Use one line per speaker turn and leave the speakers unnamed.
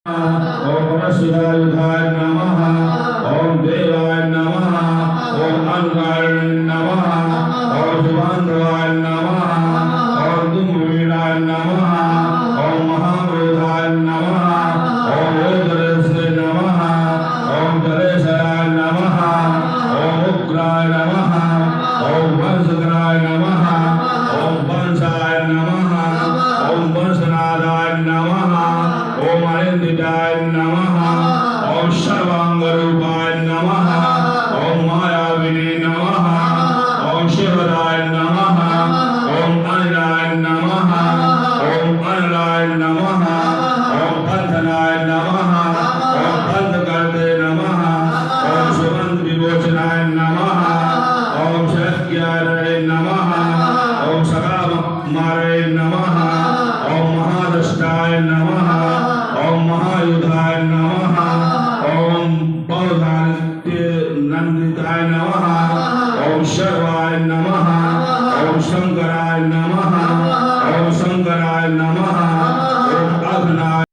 ओम परशुरायुधाय नमः। ओम देवाय नमः। ओम अनुगाय नमः। ओम सुबांधवाय नमः। ओम दुर्वीराय नमः। ओम महाबोधाय नमः। ओम रुद्रेश्वराय नमः। ओम जलेश्वराय नमः। ओम उग्राय नमः। ओम वंशधराय नमः। ओम वंशाय नमः। ओम वंशनादाय नमः। ओम अनिंदिताय नमः। ओम सर्वांगरूपाय नमः। ओम मायाविने नमः। ओम शिवराय नमः। ओम अनिलाय नमः। ओम अनिलाय नमः। ओम बंधनाय नमः। ओम